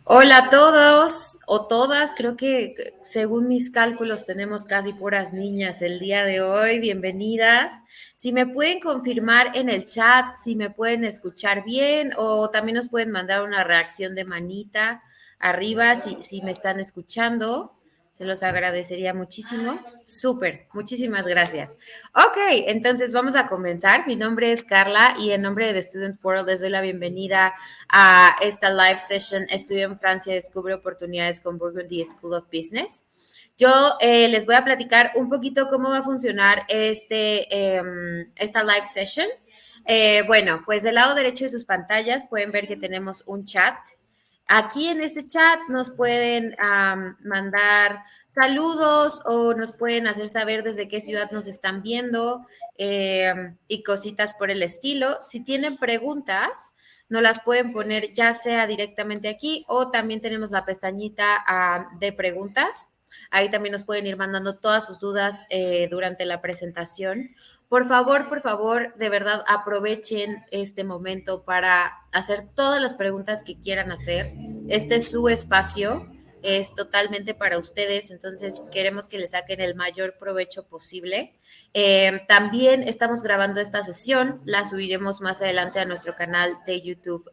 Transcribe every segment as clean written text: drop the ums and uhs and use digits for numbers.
Hola a todos o todas, creo que según mis cálculos tenemos casi puras niñas el día de hoy. Bienvenidas. Si me pueden confirmar en el chat, si me pueden escuchar bien o también nos pueden mandar una reacción de manita arriba si me están escuchando. Se los agradecería muchísimo. Súper, muchísimas gracias. Ok, entonces vamos a comenzar. Mi nombre es Carla y en nombre de The Student World les doy la bienvenida a esta live session Estudia en Francia, Descubre oportunidades con Burgundy School of Business. Yo les voy a platicar un poquito cómo va a funcionar esta live session. Bueno, pues del lado derecho de sus pantallas pueden ver que tenemos un chat. Aquí en este chat nos pueden mandar saludos o nos pueden hacer saber desde qué ciudad nos están viendo y cositas por el estilo. Si tienen preguntas, nos las pueden poner ya sea directamente aquí o también tenemos la pestañita de preguntas. Ahí también nos pueden ir mandando todas sus dudas durante la presentación. Por favor, de verdad aprovechen este momento para hacer todas las preguntas que quieran hacer. Este es su espacio, es totalmente para ustedes, entonces queremos que le saquen el mayor provecho posible. También estamos grabando esta sesión, la subiremos más adelante a nuestro canal de YouTube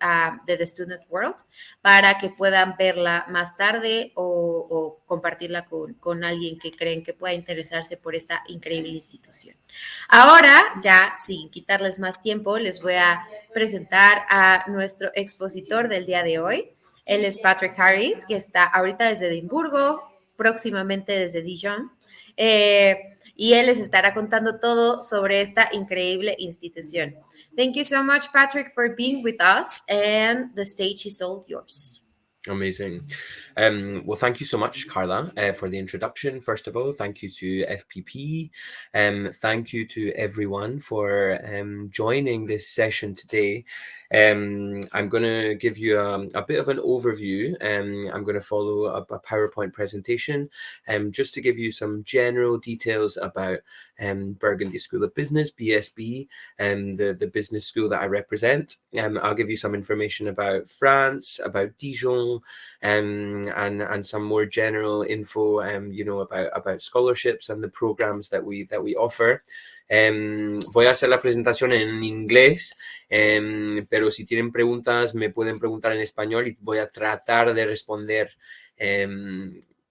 de The Student World para que puedan verla más tarde o compartirla con alguien que creen que pueda interesarse por esta increíble institución. Ahora, ya sin quitarles más tiempo, les voy a presentar a nuestro expositor del día de hoy. Él es Patrick Harris, que está ahorita desde Edimburgo, próximamente desde Dijon. Y él les estará contando todo sobre esta increíble institución. Thank you so much, Patrick, for being with us, and the stage is all yours. Amazing. Well, thank you so much, Carla, for the introduction. First of all, thank you to FPP. Thank you to everyone for joining this session today. I'm going to give you a bit of an overview. I'm going to follow a PowerPoint presentation just to give you some general details about Burgundy School of Business, BSB, the business school that I represent. I'll give you some information about France, about Dijon, and some more general info, about scholarships and the programs that we offer. Voy a hacer la presentación en inglés, pero si tienen preguntas me pueden preguntar en español y voy a tratar de responder.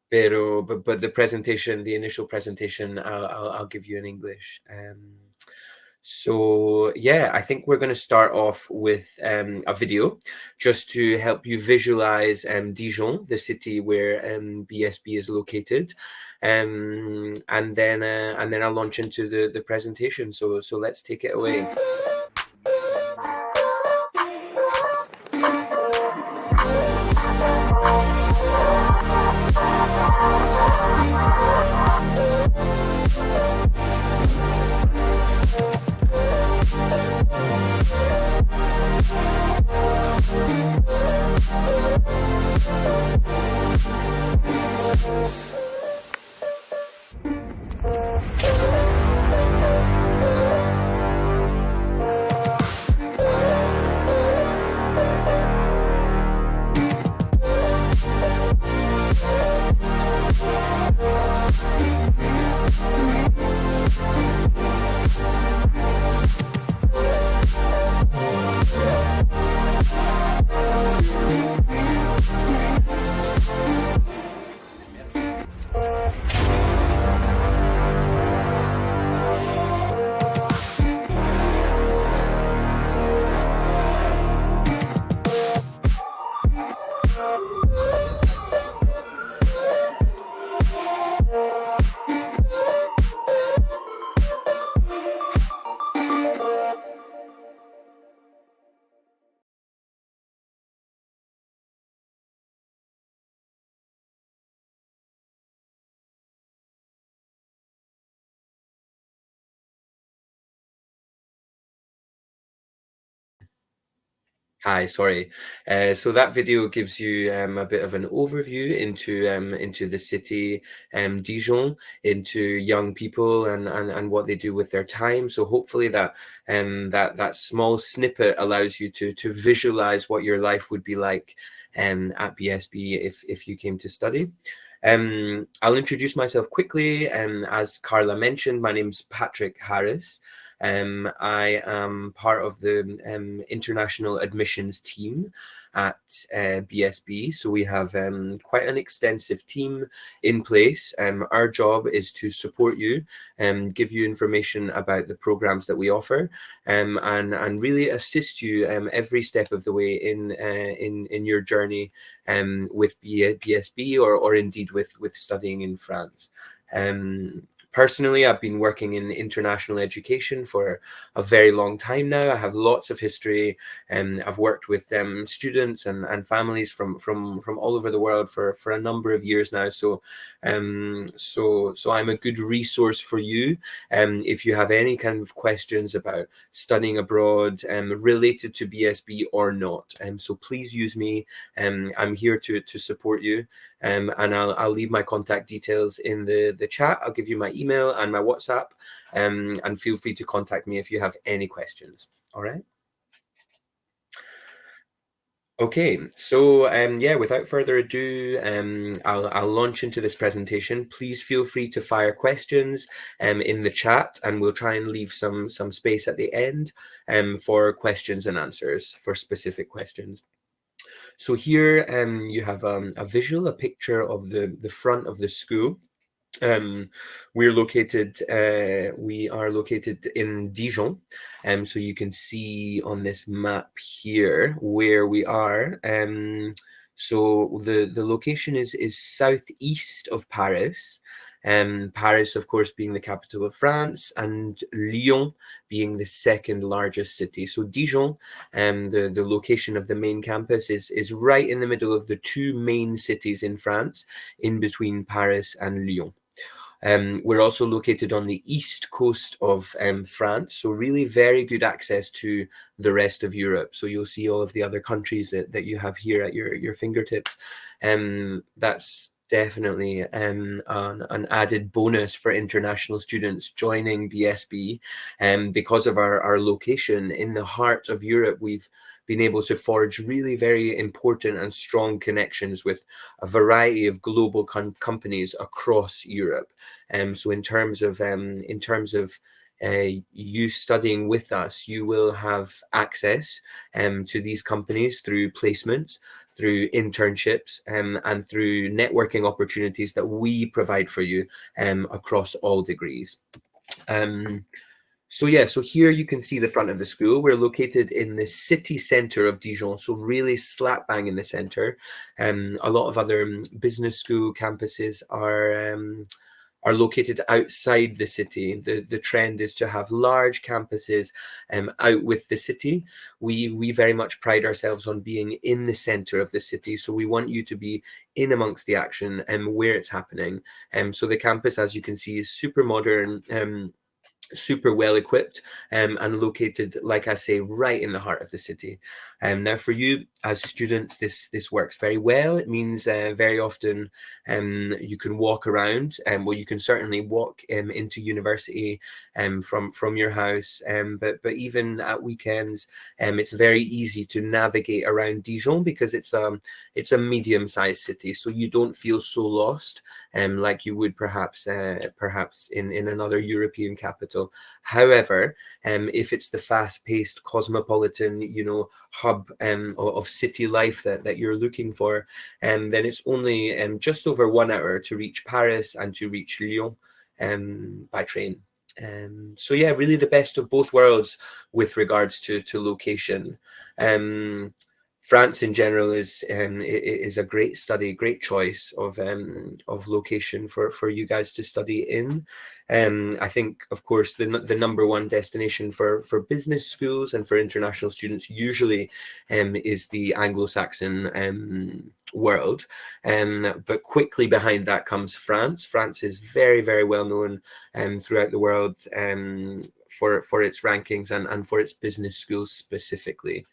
But the initial presentation, I'll give you in English. So yeah, I think we're going to start off with a video just to help you visualize Dijon, the city where BSB is located, and then I'll launch into the presentation. So let's take it away. Hi, sorry. So that video gives you a bit of an overview into the city, Dijon, into young people and what they do with their time. So hopefully that small snippet allows you to visualize what your life would be like at BSB if you came to study. I'll introduce myself quickly. As Carla mentioned, my name's Patrick Harris. I am part of the international admissions team at BSB. So we have quite an extensive team in place. Our job is to support you and give you information about the programs that we offer, and really assist you every step of the way in your journey with BSB or indeed with studying in France. Personally, I've been working in international education for a very long time now. I have lots of history, and I've worked with students and families from all over the world for a number of years now. So I'm a good resource for you if you have any kind of questions about studying abroad related to BSB or not. So please use me. I'm here to support you. And I'll leave my contact details in the chat. I'll give you my email and my WhatsApp, and feel free to contact me if you have any questions. All right. Okay, so yeah, without further ado, I'll launch into this presentation. Please feel free to fire questions in the chat, and we'll try and leave some space at the end for questions and answers for specific questions. So here you have a visual, a picture of the front of the school. We are located in Dijon, so you can see on this map here where we are. So the location is southeast of Paris. Paris, of course, being the capital of France, and Lyon being the second largest city. So Dijon, the location of the main campus is right in the middle of the two main cities in France, in between Paris and Lyon. We're also located on the east coast of France, so really very good access to the rest of Europe. So you'll see all of the other countries that you have here at your fingertips. That's definitely an added bonus for international students joining BSB. Because of our location in the heart of Europe, we've been able to forge really very important and strong connections with a variety of global companies across Europe. So in terms of you studying with us, you will have access to these companies through placements, through internships, and through networking opportunities that we provide for you across all degrees. So yeah, so here you can see the front of the school. We're located in the city center of Dijon, so really slap bang in the center. A lot of other business school campuses are located outside the city. The trend is to have large campuses out with the city. We very much pride ourselves on being in the center of the city, so we want you to be in amongst the action and where it's happening. So the campus, as you can see, is super modern, super well equipped, and located, like I say, right in the heart of the city. Now for you as students, this works very well. It means very often you can walk around, well, you can certainly walk into university from your house, but even at weekends, it's very easy to navigate around Dijon because it's a medium-sized city, so you don't feel so lost like you would perhaps in another European capital. However, if it's the fast-paced cosmopolitan, hub of city life that you're looking for, then it's only just over 1 hour to reach Paris and to reach Lyon by train. So yeah, really the best of both worlds with regards to location. France in general is a great great choice of location for you guys to study in. I think, of course, the number one destination for business schools and for international students usually is the Anglo-Saxon world. But quickly behind that comes France. France is very, very well known throughout the world for its rankings and for its business schools specifically.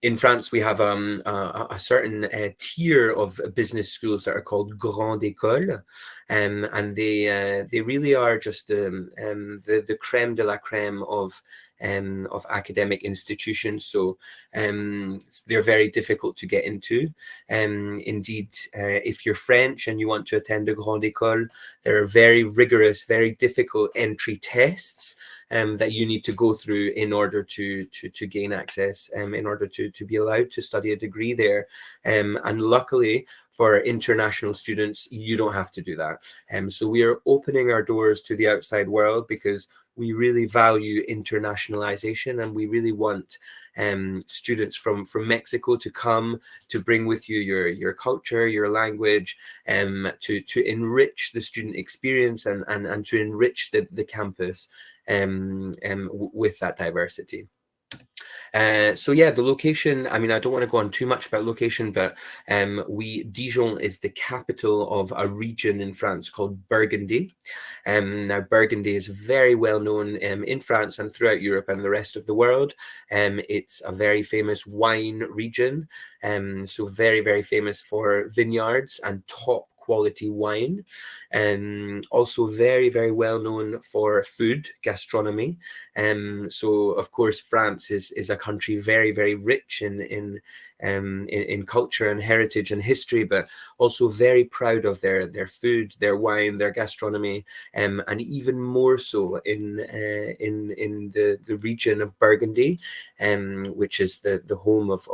In France, we have a certain tier of business schools that are called grandes écoles, and they really are just the creme de la creme of academic institutions. So they're very difficult to get into. Indeed, if you're French and you want to attend a grande école, there are very rigorous, very difficult entry tests that you need to go through in order to gain access, in order to be allowed to study a degree there. And luckily for international students, you don't have to do that. So we are opening our doors to the outside world because we really value internationalization, and we really want students from Mexico to come, to bring with you your culture, your language, to enrich the student experience and to enrich the campus with that diversity. So yeah, the location, I mean, I don't want to go on too much about location, but Dijon is the capital of a region in France called Burgundy. Now, Burgundy is very well known in France and throughout Europe and the rest of the world. It's a very famous wine region, so very, very famous for vineyards and top quality wine, and also very, very well known for food, gastronomy. So of course, France is a country very, very rich in culture and heritage and history, but also very proud of their food, their wine, their gastronomy, and even more so in the region of Burgundy, which is the home of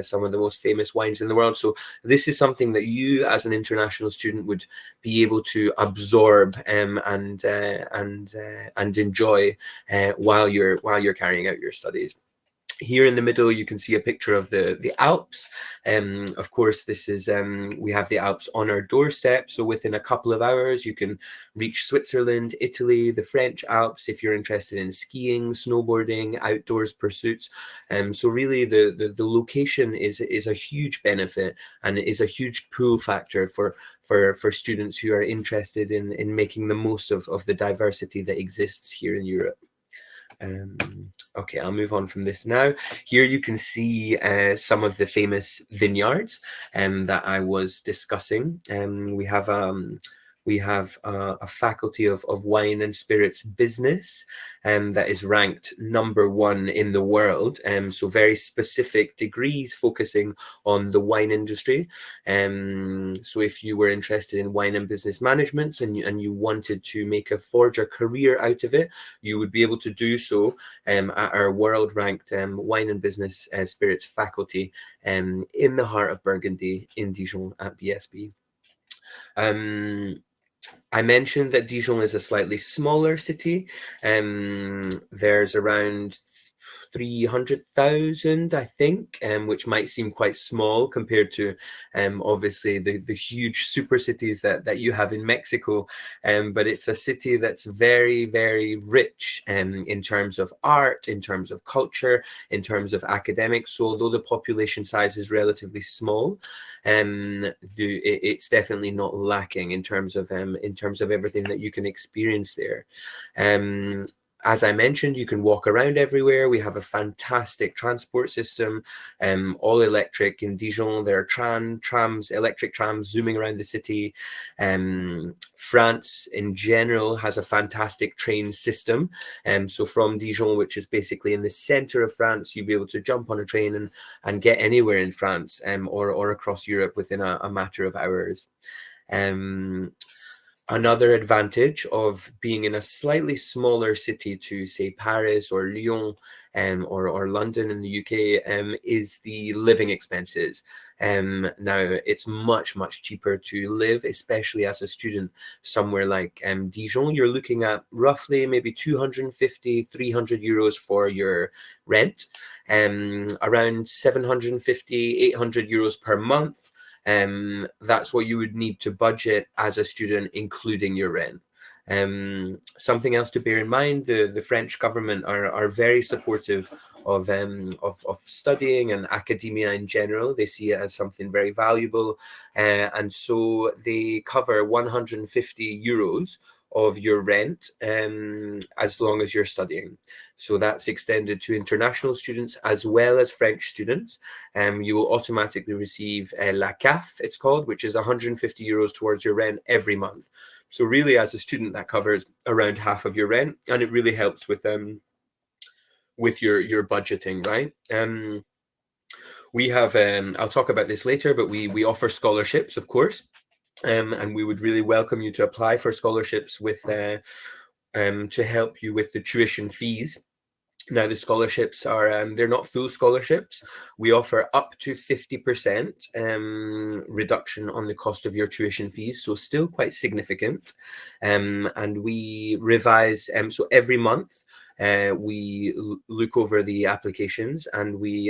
some of the most famous wines in the world. So this is something that you, as an international student, would be able to absorb and enjoy while you're carrying out your studies. Here in the middle, you can see a picture of the Alps. Of course, this is we have the Alps on our doorstep. So within a couple of hours, you can reach Switzerland, Italy, the French Alps if you're interested in skiing, snowboarding, outdoors pursuits. So really, the location is a huge benefit and is a huge pull factor for students who are interested in making the most of the diversity that exists here in Europe. Okay, I'll move on from this now. Here you can see some of the famous vineyards that I was discussing. We have a faculty of wine and spirits business that is ranked #1 in the world. So very specific degrees focusing on the wine industry. So if you were interested in wine and business management and you wanted to forge a career out of it, you would be able to do so at our world ranked wine and business spirits faculty in the heart of Burgundy in Dijon at BSB. I mentioned that Dijon is a slightly smaller city. There's around 300,000, I think, which might seem quite small compared to obviously the huge super cities that you have in Mexico. But it's a city that's very, very rich in terms of art, in terms of culture, in terms of academics. So although the population size is relatively small, it's definitely not lacking in terms of everything that you can experience there. As I mentioned, you can walk around everywhere. We have a fantastic transport system, all electric in Dijon. There are trams, electric trams zooming around the city. France in general has a fantastic train system. So from Dijon, which is basically in the center of France, you'll be able to jump on a train and get anywhere in France or across Europe within a matter of hours. Another advantage of being in a slightly smaller city to, say, Paris or Lyon or London in the UK is the living expenses. Now, it's much, much cheaper to live, especially as a student somewhere like Dijon. You're looking at roughly maybe 250, 300 euros for your rent, around 750, 800 euros per month. That's what you would need to budget as a student, including your rent. Something else to bear in mind: the French government are very supportive of studying and academia in general. They see it as something very valuable, and so they cover 150 euros of your rent as long as you're studying. So that's extended to international students as well as French students. You will automatically receive la CAF, it's called, which is 150 euros towards your rent every month. So really, as a student, that covers around half of your rent, and it really helps with your budgeting, right? We have, I'll talk about this later, but we offer scholarships, of course, and we would really welcome you to apply for scholarships with to help you with the tuition fees. Now, the scholarships are, they're not full scholarships. We offer up to 50% reduction on the cost of your tuition fees, so still quite significant. And we revise, so every month, we look over the applications, and we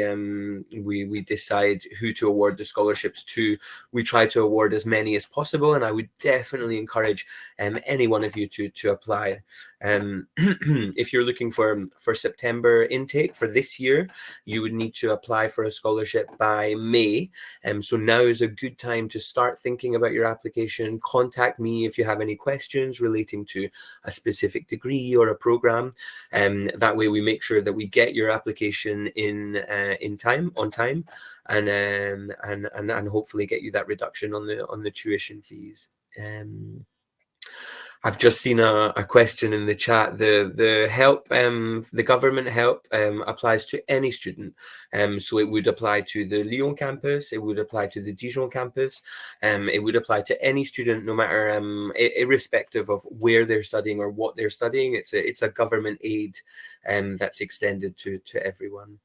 decide who to award the scholarships to. We try to award as many as possible, and I would definitely encourage any one of you to apply. If you're looking for September intake for this year, you would need to apply for a scholarship by May. So now is a good time to start thinking about your application. Contact me if you have any questions relating to a specific degree or a program. That way we make sure that we get your application in time, on time, and hopefully get you that reduction on the tuition fees. I've just seen a question in the chat. The help, the government help applies to any student. So it would apply to the Lyon campus, it would apply to the Dijon campus, it would apply to any student, no matter irrespective of where they're studying or what they're studying. It's a government aid that's extended to everyone.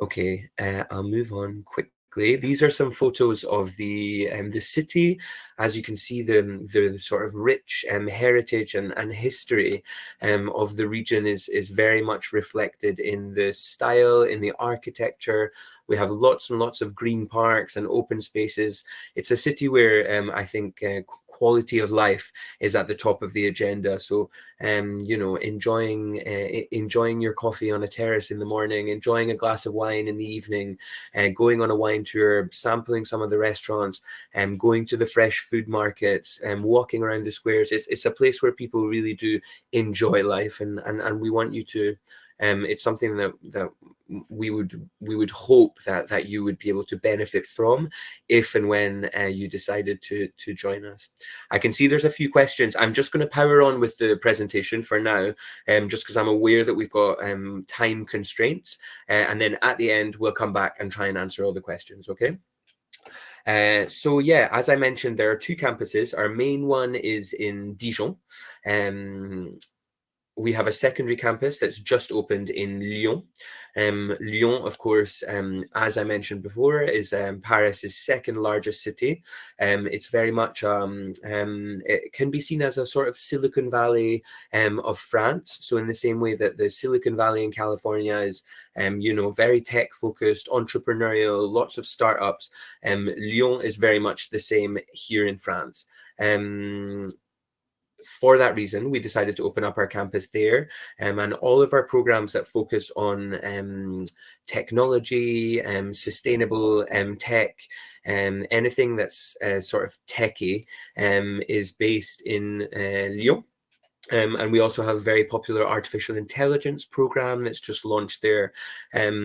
Okay, I'll move on quickly. These are some photos of the city. As you can see, the sort of rich heritage and history of the region is very much reflected in the style, in the architecture. We have lots and lots of green parks and open spaces. It's a city where I think quality of life is at the top of the agenda. So, you know, enjoying your coffee on a terrace in the morning, enjoying a glass of wine in the evening, going on a wine tour, sampling some of the restaurants, going to the fresh food markets, and walking around the squares. It's a place where people really do enjoy life, and we want you to. It's something that we would hope that you would be able to benefit from if and when you decided to join us. I can see there's a few questions. I'm just going to power on with the presentation for now, just because I'm aware that we've got time constraints, and then at the end we'll come back and try and answer all the questions. Okay. So yeah, as I mentioned, there are two campuses. Our main one is in Dijon. We have a secondary campus that's just opened in Lyon. Lyon, of course, as I mentioned before, is Paris's second largest city. It's very much, it can be seen as a sort of Silicon Valley of France. So in the same way that the Silicon Valley in California is, you know, very tech focused, entrepreneurial, lots of startups, Lyon is very much the same here in France. For that reason, we decided to open up our campus there, and all of our programs that focus on technology, sustainable tech, anything that's sort of techy, is based in Lyon. And we also have a very popular artificial intelligence program that's just launched there.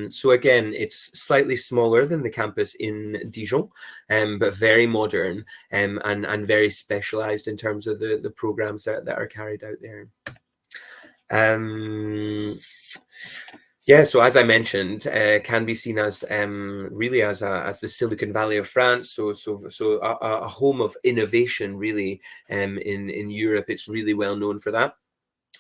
So again, it's slightly smaller than the campus in Dijon, but very modern, and very specialized in terms of the programs that are carried out there. Yeah, so as I mentioned, can be seen as really as the Silicon Valley of France. So a home of innovation, really, in Europe. It's really well known for that.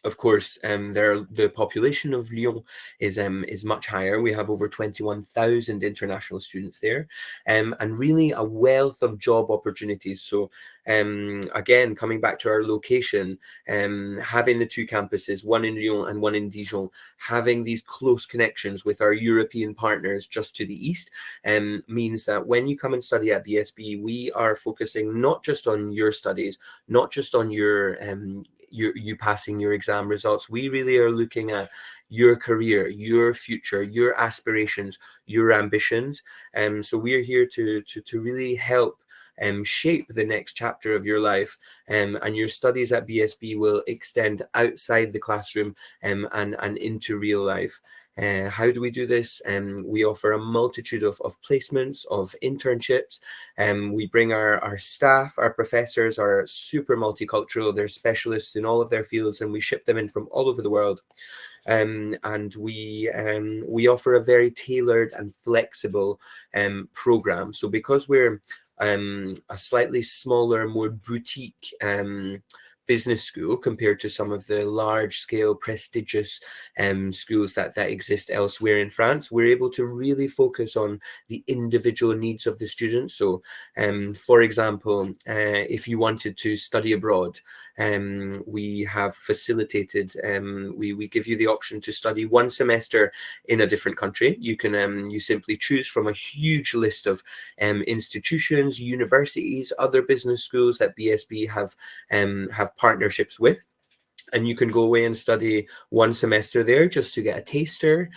Of course, the population of Lyon is much higher. We have over 21,000 international students there, and really a wealth of job opportunities. So again, coming back to our location, having the two campuses, one in Lyon and one in Dijon, having these close connections with our European partners just to the east, means that when you come and study at BSB, we are focusing not just on your studies, not just on your you passing your exam results. We really are looking at your career, your future, your aspirations, your ambitions. So we're here to really help shape the next chapter of your life, and your studies at BSB will extend outside the classroom and into real life. How do we do this? We offer a multitude of placements, of internships. We bring our staff, our professors are super multicultural. They're specialists in all of their fields, and we ship them in from all over the world. And we offer a very tailored and flexible program. So because we're a slightly smaller, more boutique business school compared to some of the large-scale, prestigious schools that exist elsewhere in France, we're able to really focus on the individual needs of the students. So, for example, if you wanted to study abroad, we have facilitated, we give you the option to study one semester in a different country. You can you simply choose from a huge list of institutions, universities, other business schools that BSB have partnerships with. And you can go away and study one semester there just to get a taster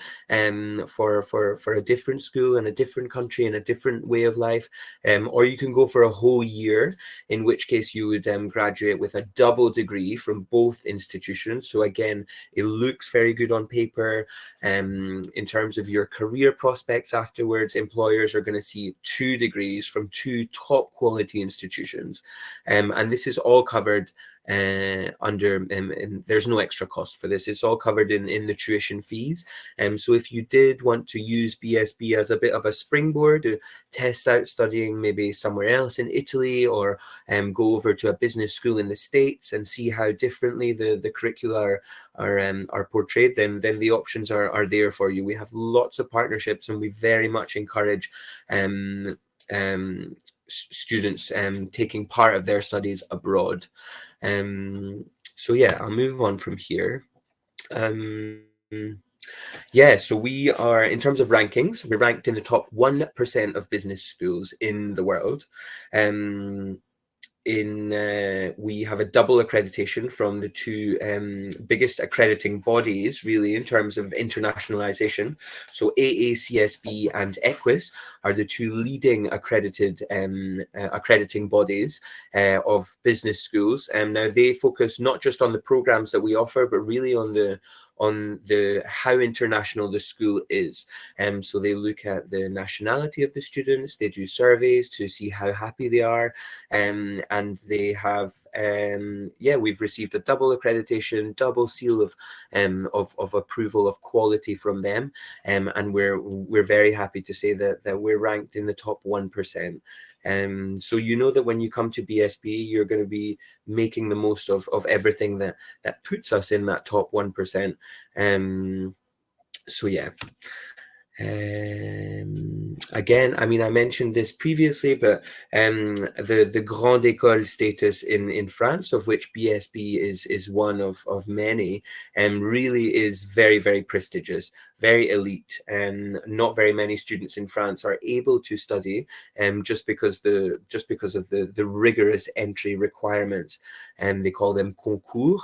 for a different school and a different country and a different way of life. Or you can go for a whole year, in which case you would graduate with a double degree from both institutions. So again, it looks very good on paper. In terms of your career prospects afterwards, employers are going to see 2 degrees from 2 top quality institutions. And this is all covered under and there's no extra cost for this. It's all covered in the tuition fees. So if you did want to use BSB as a bit of a springboard to test out studying maybe somewhere else in Italy, or go over to a business school in the States and see how differently the curricula are portrayed, then the options are there for you. We have lots of partnerships, and we very much encourage students taking part of their studies abroad. So yeah, I'll move on from here. Yeah, so we are, in terms of rankings, we're ranked in the top 1% of business schools in the world. We have a double accreditation from the 2 biggest accrediting bodies, really, in terms of internationalization. So AACSB and EQUIS are the 2 leading accredited accrediting bodies of business schools. And now they focus not just on the programs that we offer, but really on the how international the school is. So they look at the nationality of the students, they do surveys to see how happy they are, and they have we've received a double accreditation, double seal of approval of quality from them, and we're very happy to say that we're ranked in the top 1%. So you know that when you come to BSB, you're going to be making the most of everything that puts us in that top 1%. So yeah. Again, I mean, I mentioned this previously, but the Grande École status in France, of which BSB is one of many, really is very, very prestigious, very elite, and not very many students in France are able to study just because of the rigorous entry requirements, and they call them concours.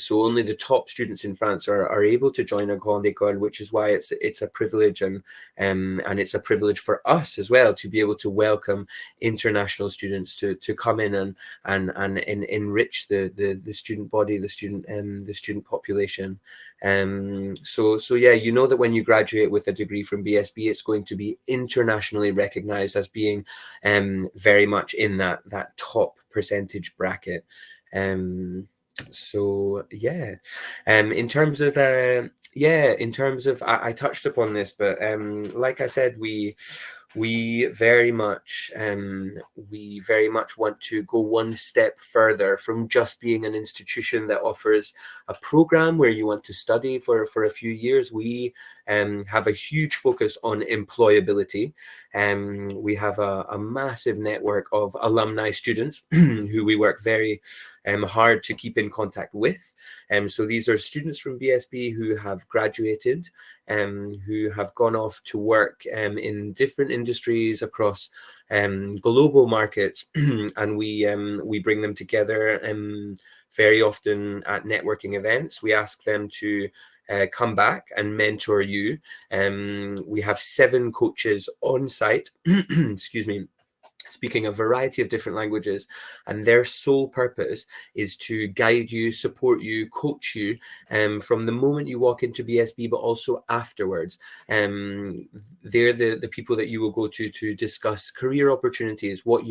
So only the top students in France are able to join a Grande École, which is why it's a privilege, and it's a privilege for us as well to be able to welcome international students to come in and enrich the student body, the student population. So yeah, you know that when you graduate with a degree from BSB, it's going to be internationally recognized as being very much in that top percentage bracket. So yeah, in terms of I touched upon this, but like I said, we very much want to go one step further from just being an institution that offers a program where you want to study for a few years. We have a huge focus on employability. We have a massive network of alumni students who we work very hard to keep in contact with. So these are students from BSB who have graduated, who have gone off to work in different industries across global markets, and we bring them together very often at networking events. We ask them to come back and mentor you. We have 7 coaches on site, excuse me, speaking a variety of different languages, and their sole purpose is to guide you, support you, coach you from the moment you walk into BSB, but also afterwards. They're the people that you will go to discuss career opportunities, what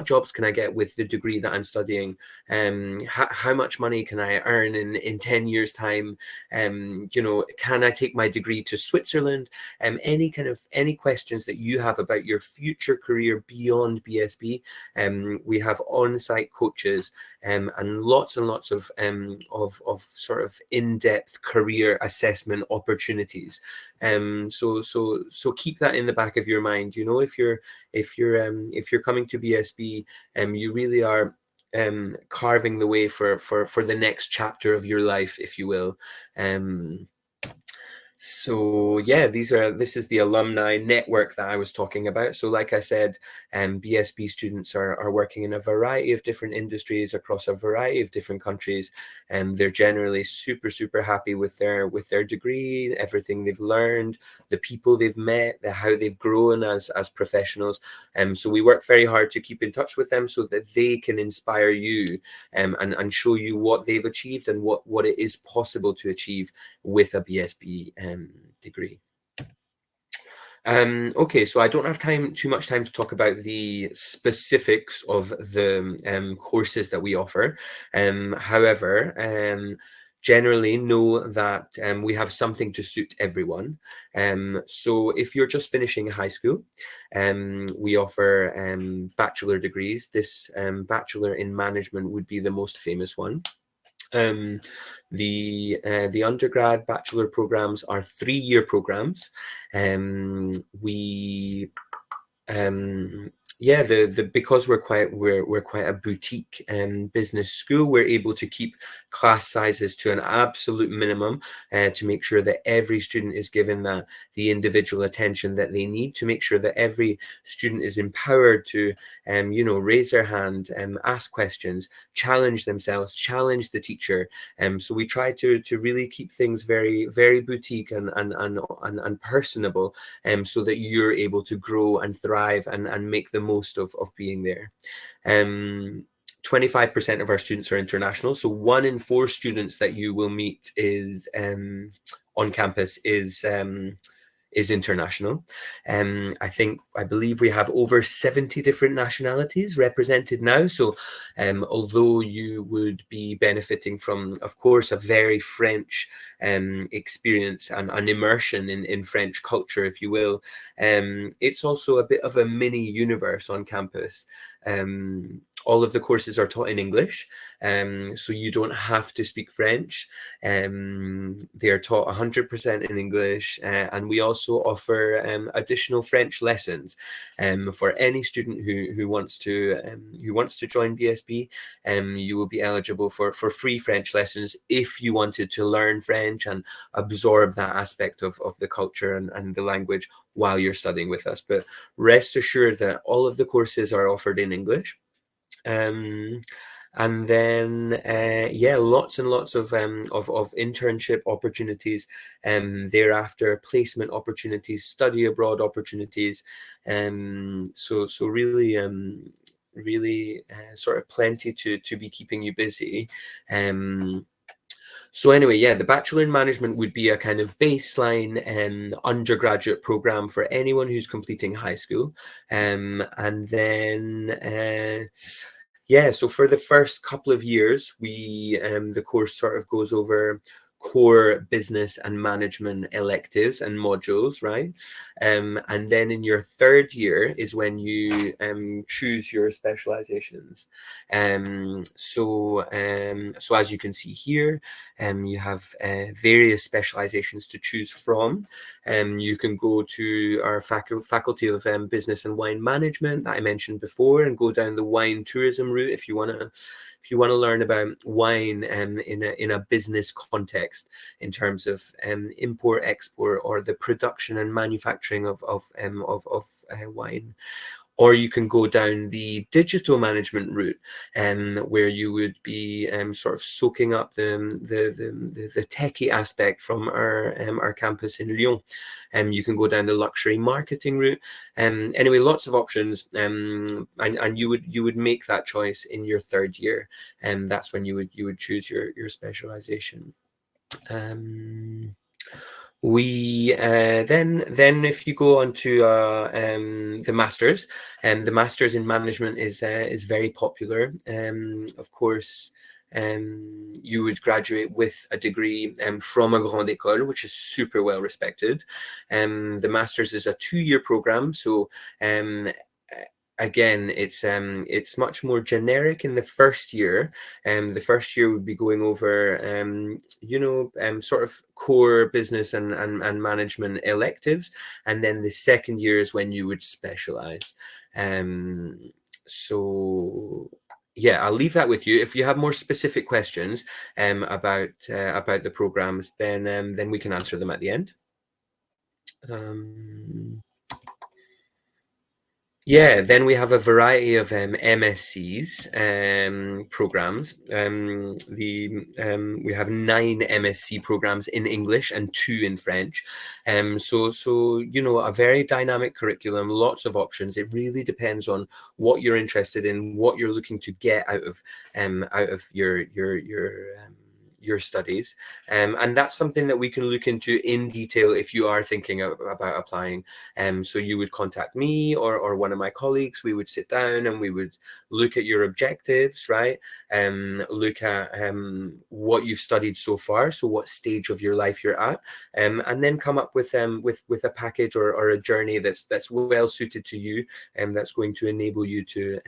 jobs can I get with the degree that I'm studying, how much money can I earn in 10 years time, can I take my degree to Switzerland, any questions that you have about your future career beyond BSB. We have on-site coaches and lots of sort of in-depth career assessment opportunities. So keep that in the back of your mind. If you're coming to BSB, you really are carving the way for the next chapter of your life, if you will. So yeah, this is the alumni network that I was talking about. So like I said, BSB students are working in a variety of different industries across a variety of different countries, and they're generally super happy with their degree, everything they've learned, the people they've met, how they've grown as professionals. So we work very hard to keep in touch with them so that they can inspire you and show you what they've achieved and what it is possible to achieve with a BSB degree. Okay, so I don't have too much time to talk about the specifics of the courses that we offer. However, generally know that we have something to suit everyone. So if you're just finishing high school, we offer bachelor degrees. This bachelor in management would be the most famous one. The undergrad bachelor programs are 3-year programs. Because we're quite a boutique business school, we're able to keep class sizes to an absolute minimum to make sure that every student is given the individual attention that they need, to make sure that every student is empowered to raise their hand, ask questions, challenge themselves, challenge the teacher. So we try to really keep things very, very boutique and personable, so that you're able to grow and thrive and make the most of being there. 25% of our students are international. So 1 in 4 students that you will meet is on campus is international. I believe we have over 70 different nationalities represented now. So although you would be benefiting from, of course, a very French experience and an immersion in French culture, if you will, it's also a bit of a mini universe on campus. All of the courses are taught in English, so you don't have to speak French. They are taught 100% in English, and we also offer additional French lessons for any student who wants to join BSB. You will be eligible for free French lessons if you wanted to learn French and absorb that aspect of the culture and the language while you're studying with us. But rest assured that all of the courses are offered in English. And then lots and lots of internship opportunities, thereafter placement opportunities, study abroad opportunities, so really sort of plenty to be keeping you busy. So anyway, yeah, the Bachelor in Management would be a kind of baseline undergraduate program for anyone who's completing high school. And then so for the first couple of years, the course sort of goes over core business and management electives and modules, right? And then in your 3rd year is when you choose your specializations. So as you can see here, you have various specializations to choose from. You can go to our faculty of business and wine management that I mentioned before, and go down the wine tourism route if you want to learn about wine in a business context, in terms of import, export, or the production and manufacturing of wine. Or you can go down the digital management route, where you would be sort of soaking up the techie aspect from our campus in Lyon. You can go down the luxury marketing route. Anyway, lots of options, and you would make that choice in your third year, and that's when you would choose your specialization. We then if you go on to the masters, and the masters in management is very popular. Of course, you would graduate with a degree from a grande école, which is super well respected. The masters is a 2-year program, so again, it's much more generic in the first year. The first year would be going over sort of core business and management electives, and then the second year is when you would specialize. So yeah, I'll leave that with you. If you have more specific questions about the programs, then we can answer them at the end. Yeah, then we have a variety of MSCs programs. We have 9 MSc programs in English and 2 in French. So you know, a very dynamic curriculum, lots of options. It really depends on what you're interested in, what you're looking to get out of your studies, and that's something that we can look into in detail if you are thinking about applying. So you would contact me or one of my colleagues. We would sit down and we would look at your objectives, right? Look at what you've studied so far, so what stage of your life you're at, and then come up with a package or a journey that's well suited to you, and that's going to enable you to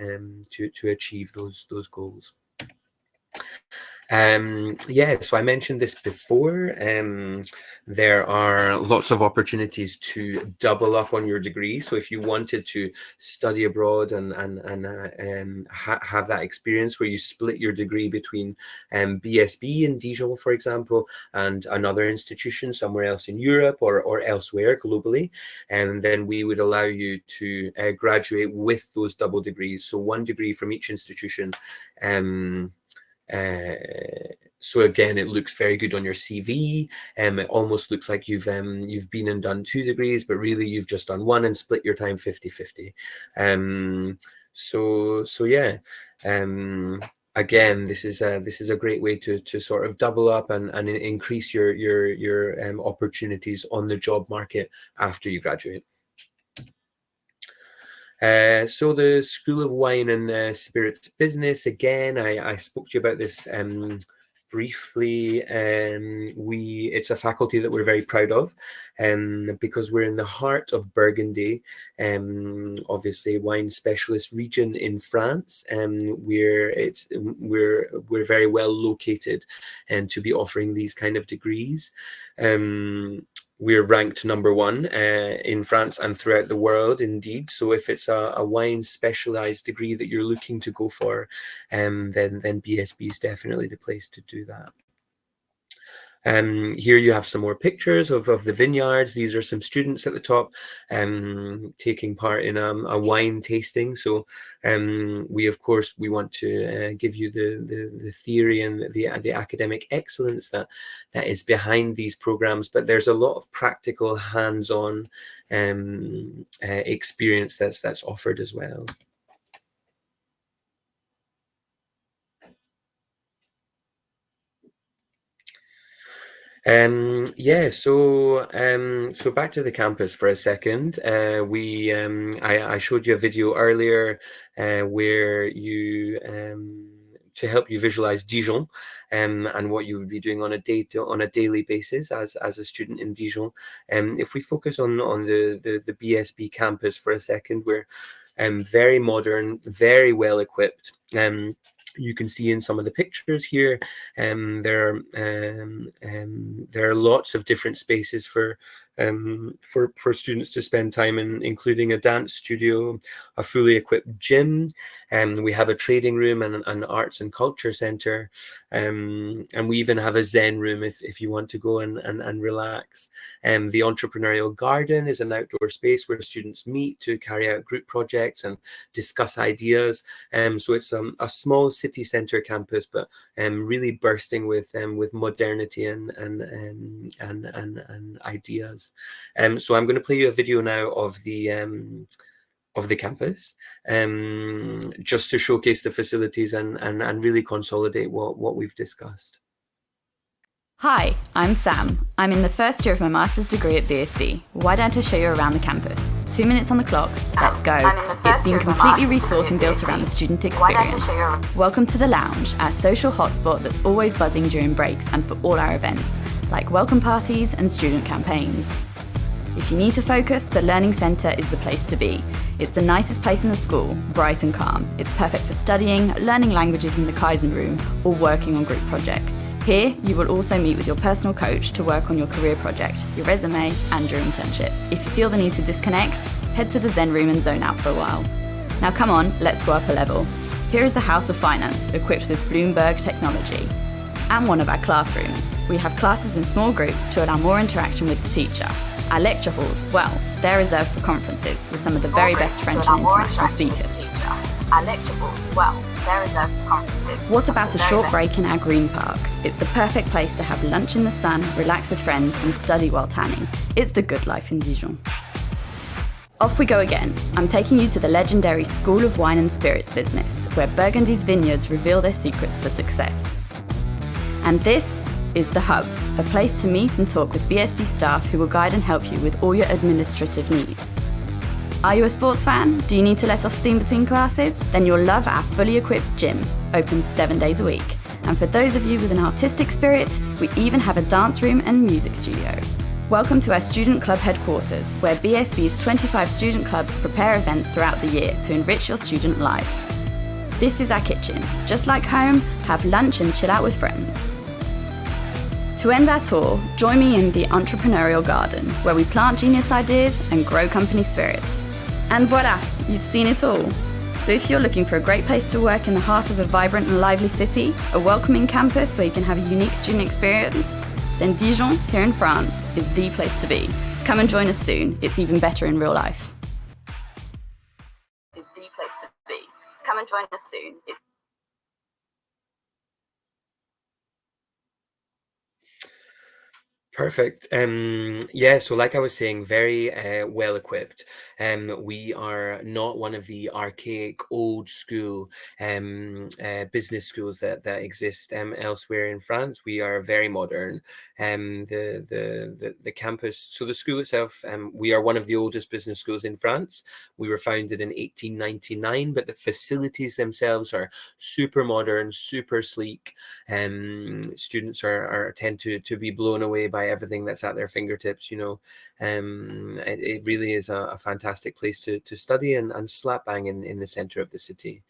achieve those goals. Yeah, so I mentioned this before. There are lots of opportunities to double up on your degree. So if you wanted to study abroad and have that experience where you split your degree between BSB in Dijon, for example, and another institution somewhere else in Europe or elsewhere globally, and then we would allow you to graduate with those double degrees. So 1 degree from each institution. So again, it looks very good on your CV. It almost looks like you've been and done 2 degrees, but really you've just done 1 and split your time 50-50. So yeah. Again, this is a great way to sort of double up and increase your opportunities on the job market after you graduate. So the School of Wine and Spirits Business, again, I spoke to you about this briefly. It's a faculty that we're very proud of, because we're in the heart of Burgundy, obviously wine specialist region in France, and we're very well located and to be offering these kind of degrees. We're ranked number 1 in France and throughout the world, indeed. So if it's a wine specialized degree that you're looking to go for, then BSB is definitely the place to do that. Here you have some more pictures of the vineyards. These are some students at the top taking part in a wine tasting. So we want to give you the theory and the academic excellence that is behind these programs, but there's a lot of practical hands-on experience that's offered as well. Yeah, so back to the campus for a second. I showed you a video earlier where you to help you visualize Dijon and what you would be doing on a daily basis as a student in Dijon. If we focus on the BSB campus for a second, we're very modern, very well equipped. You can see in some of the pictures here, there are lots of different spaces for for students to spend time in, including a dance studio, a fully equipped gym, we have a trading room and an arts and culture centre, and we even have a Zen room if you want to go and relax. The Entrepreneurial Garden is an outdoor space where students meet to carry out group projects and discuss ideas. So it's a small city centre campus, but really bursting with modernity and ideas. So I'm going to play you a video now of the campus, just to showcase the facilities and really consolidate what we've discussed. Hi, I'm Sam. I'm in the first year of my master's degree at BSB. Why don't I show you around the campus? 2 minutes on the clock, let's go. It's been completely rethought and built around the student experience. Welcome to the lounge, our social hotspot that's always buzzing during breaks and for all our events, like welcome parties and student campaigns. If you need to focus, the Learning Centre is the place to be. It's the nicest place in the school, bright and calm. It's perfect for studying, learning languages in the Kaizen room, or working on group projects. Here, you will also meet with your personal coach to work on your career project, your resume, and your internship. If you feel the need to disconnect, head to the Zen room and zone out for a while. Now come on, let's go up a level. Here is the House of Finance, equipped with Bloomberg technology. And one of our classrooms. We have classes in small groups to allow more interaction with the teacher. Our lecture halls, well, they're reserved for conferences with some of the very best French and international speakers. Our lecture halls, well, they're reserved for conferences. What about a short break in our green park? It's the perfect place to have lunch in the sun, relax with friends, and study while tanning. It's the good life in Dijon. Off we go again. I'm taking you to the legendary School of Wine and Spirits business, where Burgundy's vineyards reveal their secrets for success. And this is The Hub, a place to meet and talk with BSB staff who will guide and help you with all your administrative needs. Are you a sports fan? Do you need to let off steam between classes? Then you'll love our fully equipped gym, open 7 days a week. And for those of you with an artistic spirit, we even have a dance room and music studio. Welcome to our student club headquarters, where BSB's 25 student clubs prepare events throughout the year to enrich your student life. This is our kitchen. Just like home, have lunch and chill out with friends. To end our tour, join me in the Entrepreneurial Garden, where we plant genius ideas and grow company spirit. And voila, you've seen it all. So if you're looking for a great place to work in the heart of a vibrant and lively city, a welcoming campus where you can have a unique student experience, then Dijon, here in France, is the place to be. Come and join us soon. It's even better in real life. Is the place to be. Come and join us soon. Perfect. Yeah, so like I was saying, very well equipped. We are not one of the archaic old school business schools that exist elsewhere in France. We are very modern. The campus, so the school itself, we are one of the oldest business schools in France. We were founded in 1899, but the facilities themselves are super modern, super sleek. Students tend to be blown away by everything that's at their fingertips. It really is a fantastic place to study and slap bang in the center of the city.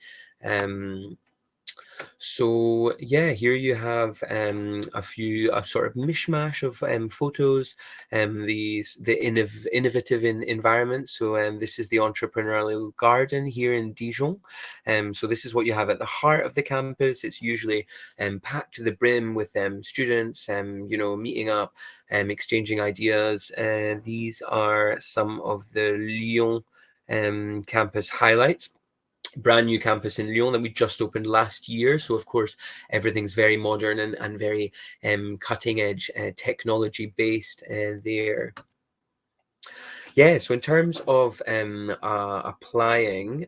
So yeah, here you have a sort of mishmash of photos, the innovative environment. So this is the Entrepreneurial Garden here in Dijon. So this is what you have at the heart of the campus. It's usually packed to the brim with students, meeting up, exchanging ideas. These are some of the Lyon campus highlights. Brand new campus in Lyon that we just opened last year. So of course, everything's very modern and very cutting edge, technology based there. Yeah, so in terms of applying,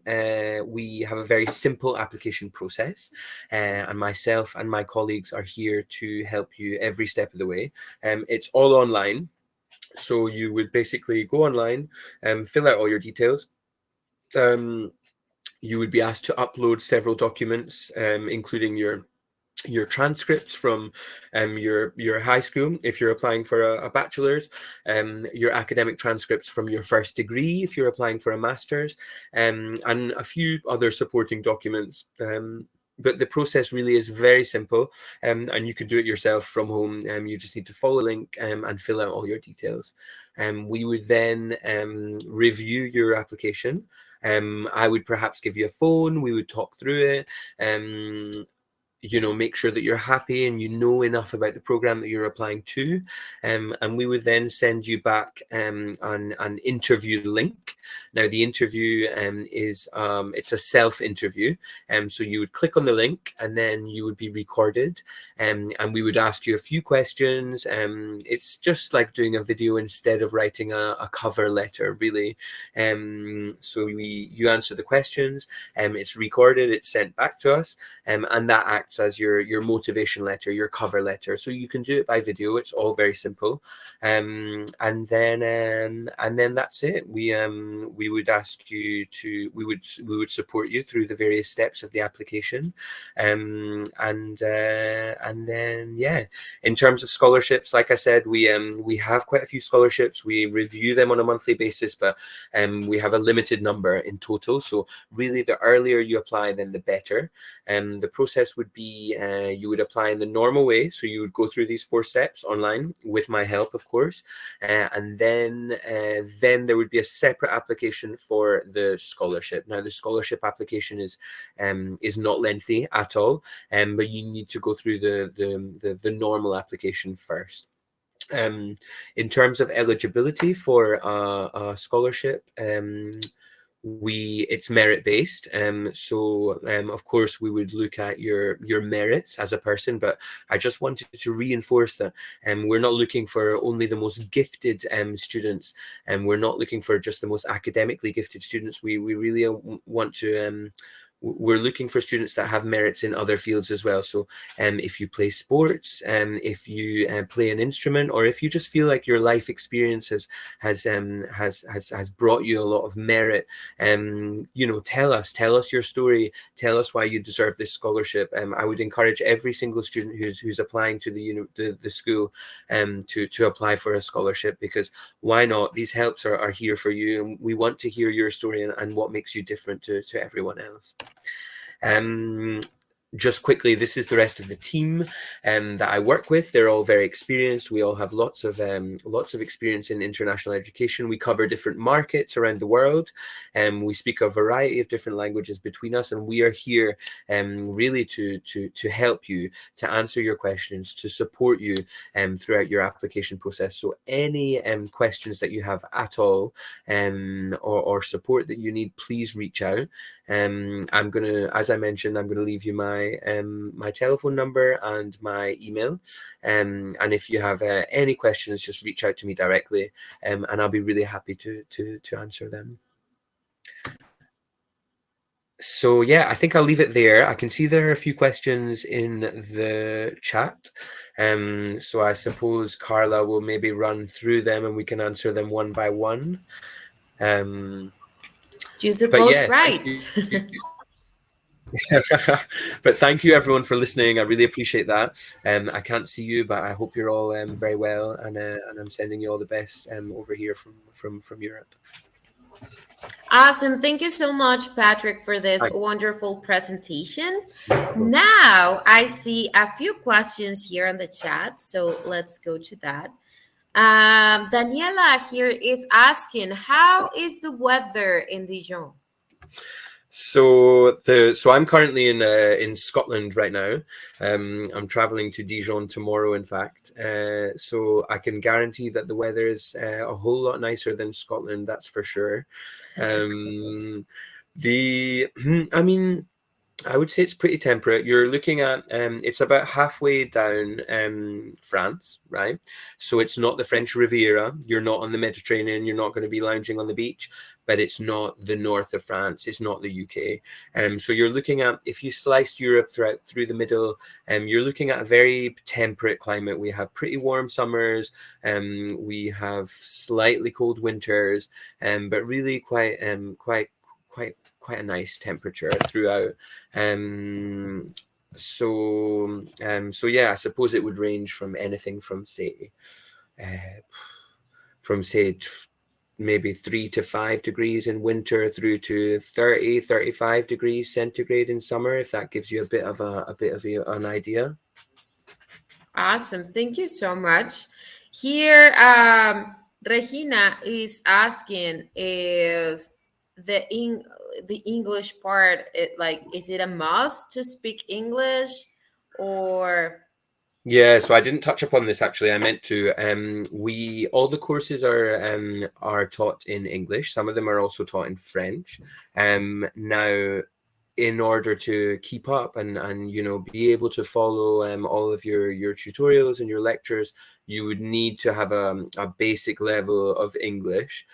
we have a very simple application process, and myself and my colleagues are here to help you every step of the way. It's all online. So you would basically go online and fill out all your details. You would be asked to upload several documents, including your transcripts from your high school if you're applying for a bachelor's, your academic transcripts from your first degree if you're applying for a master's, and a few other supporting documents. but the process really is very simple, and you can do it yourself from home. You just need to follow the link and fill out all your details. We would then review your application. I would perhaps give you a phone. We would talk through it. Make sure that you're happy and you know enough about the program that you're applying to. And we would then send you back an interview link. Now, the interview it's a self-interview. So you would click on the link and then you would be recorded. And we would ask you a few questions. It's just like doing a video instead of writing a cover letter, really. So you answer the questions. It's recorded, it's sent back to us. And that acts as your motivation letter, your cover letter. So you can do it by video. It's all very simple. And then that's it. We would ask you to, we would support you through the various steps of the application. And then, yeah, in terms of scholarships, like I said, we have quite a few scholarships. We review them on a monthly basis, but we have a limited number in total. So really, the earlier you apply, then the better. The process would be you would apply in the normal way. So you would go through these 4 steps online with my help, of course. And then there would be a separate application for the scholarship. Now, the scholarship application is not lengthy at all, but you need to go through the normal application first. In terms of eligibility for a scholarship, it's merit based. So of course we would look at your merits as a person, but I just wanted to reinforce that we're not looking for only the most gifted students, and we're not looking for just the most academically gifted students. We really want to we're looking for students that have merits in other fields as well. So if you play sports, if you play an instrument, or if you just feel like your life experience has brought you a lot of merit, tell us your story, tell us why you deserve this scholarship. I would encourage every single student who's applying to the school to apply for a scholarship, because why not? These helps are here for you, and we want to hear your story and what makes you different to everyone else. Just quickly, this is the rest of the team that I work with. They're all very experienced. We all have lots of experience in international education. We cover different markets around the world, and we speak a variety of different languages between us. And we are here really to help you, to answer your questions, to support you throughout your application process. So any questions that you have at all, or support that you need, please reach out. As I mentioned, I'm gonna leave you my telephone number and my email, and if you have any questions, just reach out to me directly, and I'll be really happy to answer them. So yeah, I think I'll leave it there. I can see there are a few questions in the chat, so I suppose Carla will maybe run through them and we can answer them one by one. You suppose, yeah, right. But thank you everyone for listening. I really appreciate that. I can't see you, but I hope you're all very well, and I'm sending you all the best over here from Europe. Awesome. Thank you so much, Patrick, for this wonderful presentation. Now I see a few questions here in the chat, so let's go to that. Daniela here is asking, how is the weather in Dijon? So I'm currently in Scotland right now. I'm traveling to Dijon tomorrow, in fact. So I can guarantee that the weather is a whole lot nicer than Scotland, that's for sure. I would say it's pretty temperate. You're looking at it's about halfway down France, right? So it's not the French Riviera. You're not on the Mediterranean. You're not going to be lounging on the beach, but it's not the north of France. It's not the UK. So you're looking at, if you sliced Europe through the middle, you're looking at a very temperate climate. We have pretty warm summers. We have slightly cold winters, but really quite a nice temperature throughout. So yeah, I suppose it would range from anything from say maybe 3 to 5 degrees in winter through to 30, 35 degrees centigrade in summer, if that gives you a bit of an idea. Awesome. Thank you so much. Here, Regina is asking if the English part, is it a must to speak English, or? Yeah, so I didn't touch upon this actually. I meant to. All the courses are taught in English. Some of them are also taught in French. Now, in order to keep up and be able to follow all of your tutorials and your lectures, you would need to have a basic level of English.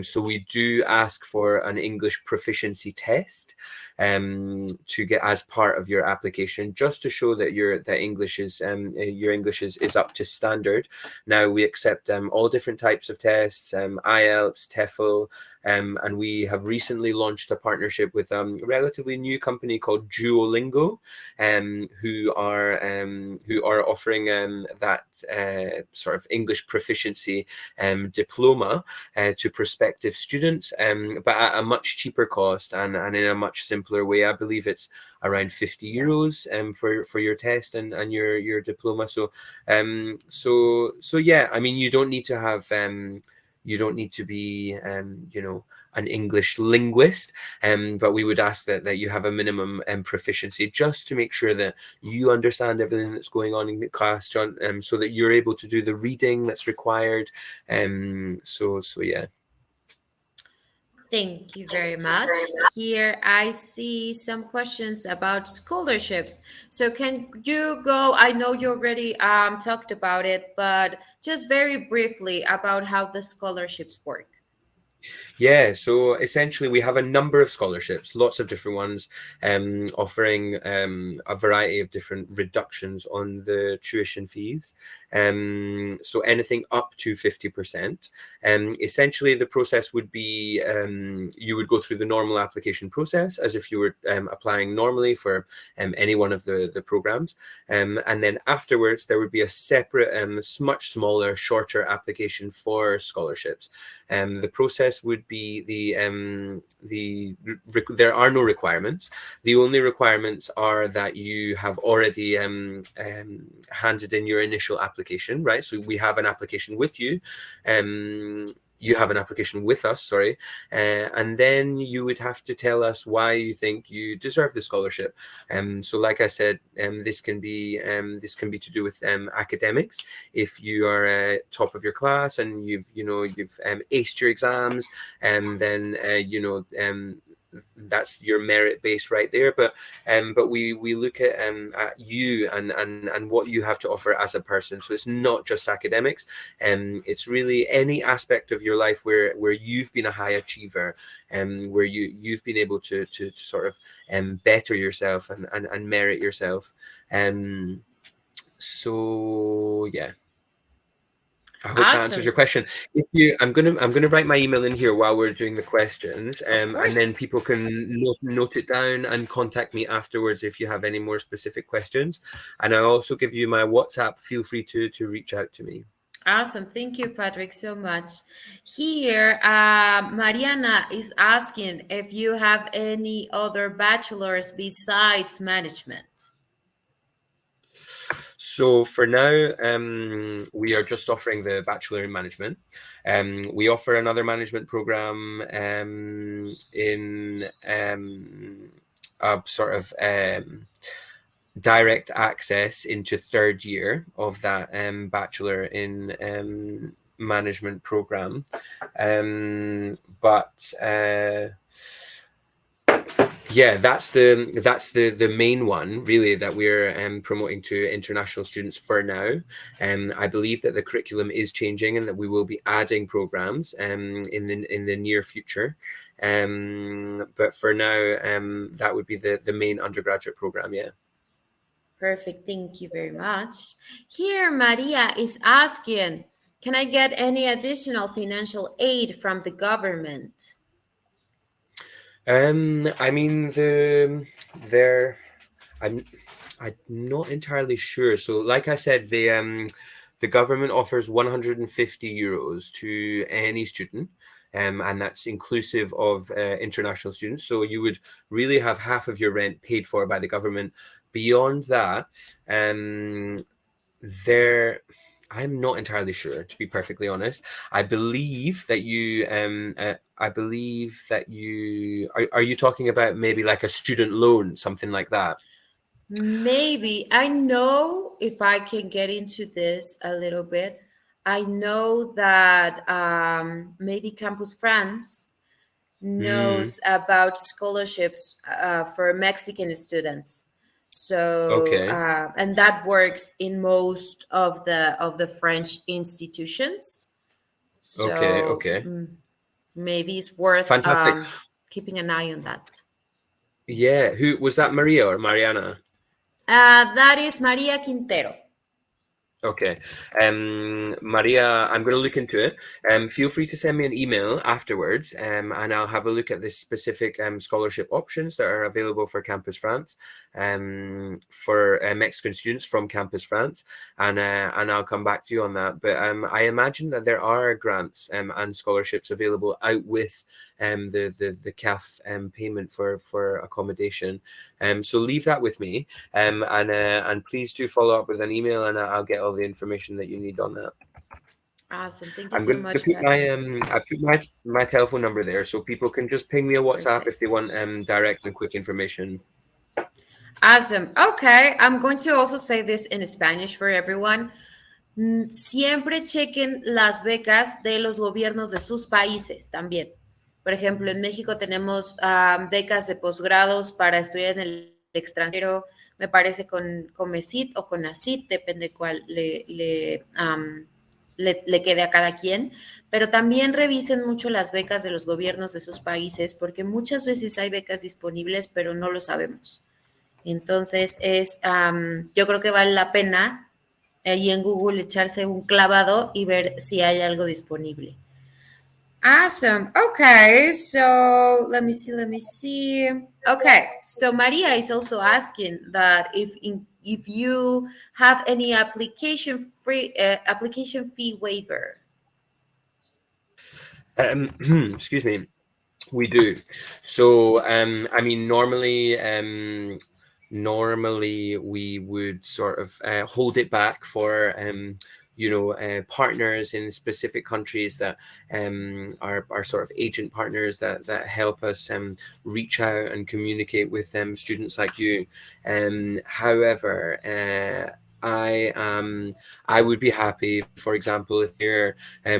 So we do ask for an English proficiency test to get as part of your application, just to show that your English is up to standard. Now we accept all different types of tests, IELTS, TOEFL, and we have recently launched a partnership with a relatively new company called Duolingo, who are offering that sort of English proficiency diploma to prospective students, but at a much cheaper cost and in a much simpler way. I believe it's around 50 euros for your test and your diploma. So yeah, I mean, you don't need to have you don't need to be an English linguist, but we would ask that you have a minimum proficiency, just to make sure that you understand everything that's going on in the class, John, so that you're able to do the reading that's required. So yeah. Thank you very much. Here I see some questions about scholarships. So can you go? I know you already talked about it, but just very briefly about how the scholarships work. Yeah, so essentially we have a number of scholarships, lots of different ones, offering a variety of different reductions on the tuition fees. So anything up to 50%. Essentially, the process would be you would go through the normal application process as if you were applying normally for any one of the programs. And then afterwards, there would be a separate, much smaller, shorter application for scholarships. The process would be there are no requirements. The only requirements are that you have already handed in your initial application, right? So we have an application with you. You have an application with us, sorry, and then you would have to tell us why you think you deserve the scholarship. So like I said, this can be to do with academics. If you are top of your class and you've aced your exams, and then that's your merit base right there. But we look at you and what you have to offer as a person. So it's not just academics, it's really any aspect of your life where you've been a high achiever, where you've been able to sort of better yourself and merit yourself. So yeah, I hope that answers Awesome. your question. I'm gonna write my email in here while we're doing the questions, and then people can note it down and contact me afterwards if you have any more specific questions. And I'll also give you my WhatsApp. Feel free to reach out to me. Awesome. Thank you, Patrick, so much. Here, Mariana is asking if you have any other bachelors besides management. So for now, we are just offering the Bachelor in Management. We offer another management program in a sort of direct access into third year of that Bachelor in Management program. Yeah, that's the main one really that we're promoting to international students for now. I believe that the curriculum is changing and that we will be adding programs in the near future. But for now, that would be the main undergraduate program. Yeah. Perfect. Thank you very much. Here, Maria is asking, can I get any additional financial aid from the government? I mean, I'm not entirely sure. So, like I said, the government offers 150 euros to any student. and that's inclusive of international students. So you would really have half of your rent paid for by the government. Beyond that, I'm not entirely sure, to be perfectly honest. I believe that you are you talking about maybe like a student loan, something like that? Maybe. I know, if I can get into this a little bit, I know that maybe Campus France Mm, knows about scholarships for Mexican students. So, okay, and that works in most of the French institutions. okay, So okay. maybe it's worth Fantastic. keeping an eye on that. Yeah, who was that, Maria or Mariana? That is Maria Quintero. Okay. Maria, I'm going to look into it. Feel free to send me an email afterwards, and I'll have a look at the specific scholarship options that are available for Campus France, for Mexican students from Campus France, and I'll come back to you on that. But I imagine that there are grants and scholarships available out with the CAF payment for accommodation. So leave that with me. And please do follow up with an email, and I'll get all the information that you need on that. Awesome. Thank you I'm so going to much, put my Patrick. I put my telephone number there, so people can just ping me a WhatsApp if they Perfect. want direct and quick information. Awesome. Okay. I'm going to also say this in Spanish for everyone. Siempre chequen las becas de los gobiernos de sus países también. Por ejemplo, en México tenemos becas de posgrados para estudiar en el extranjero, me parece con MESIT o con ACIT, depende cuál le quede a cada quien, pero también revisen mucho las becas de los gobiernos de sus países, porque muchas veces hay becas disponibles, pero no lo sabemos. Entonces, yo creo que vale la pena ahí en Google echarse un clavado y ver si hay algo disponible. Awesome. Okay, so let me see. Okay, so Maria is also asking that if you have any application fee waiver. Excuse me. We do. So, I mean, normally we would sort of hold it back for partners in specific countries that are sort of agent partners that help us reach out and communicate with students like you. However, I would be happy, for example, if you're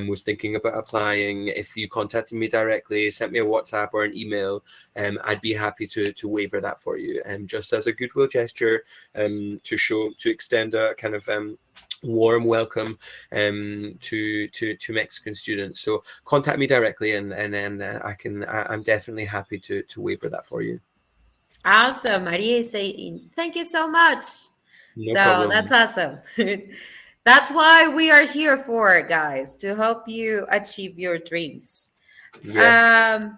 was thinking about applying, if you contacted me directly, sent me a WhatsApp or an email, I'd be happy to waiver that for you, just as a goodwill gesture, to extend a kind of warm welcome to Mexican students. So contact me directly, and then I'm definitely happy to waiver that for you. Awesome. Maria is saying, thank you so much. No So problem. that's awesome. That's why we are here for, guys, to help you achieve your dreams. Yes.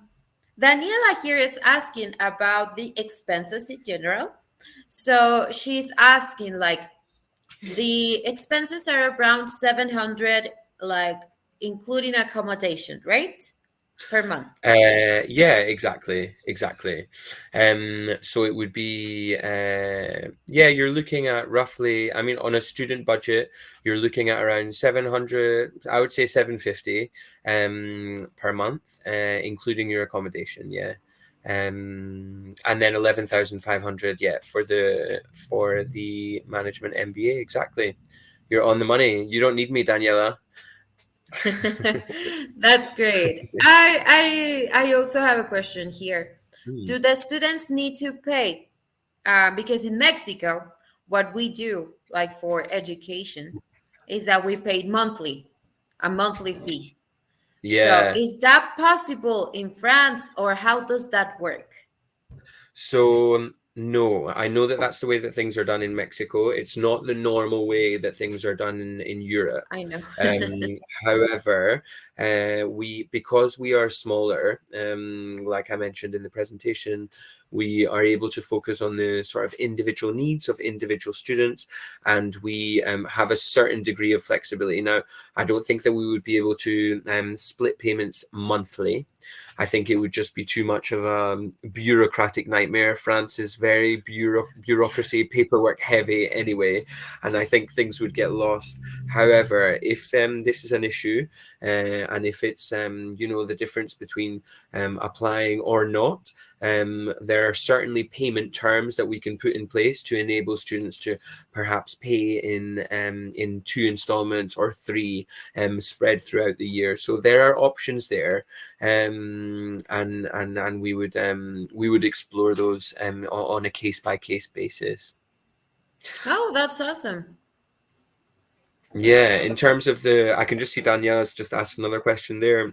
Daniela here is asking about the expenses in general. So she's asking, like, the expenses are around 700, like, including accommodation, right? Per month. Yeah, exactly. So it would be you're looking at roughly, I mean, on a student budget, you're looking at around 700, I would say 750 per month, including your accommodation, yeah. And then 11,500, yeah, for the management MBA, exactly. You're on the money. You don't need me, Daniela. That's great. I also have a question here. Hmm. Do the students need to pay? Because in Mexico, what we do, like for education, is that we pay monthly, a monthly fee. So Yeah. is that possible in France, or how does that work? So no, I know that that's the way that things are done in Mexico. It's not the normal way that things are done in Europe. I know. However, because we are smaller, like I mentioned in the presentation, we are able to focus on the sort of individual needs of individual students, and we have a certain degree of flexibility. Now, I don't think that we would be able to split payments monthly. I think it would just be too much of a bureaucratic nightmare. France is very bureaucracy, paperwork heavy anyway, and I think things would get lost. However, if this is an issue, and if it's the difference between applying or not, there are certainly payment terms that we can put in place to enable students to perhaps pay in 2 installments or 3 spread throughout the year. So there are options there, and we would explore those on a case-by-case basis. Oh, that's awesome. Yeah, in terms of I can just see Daniela's just asked another question there.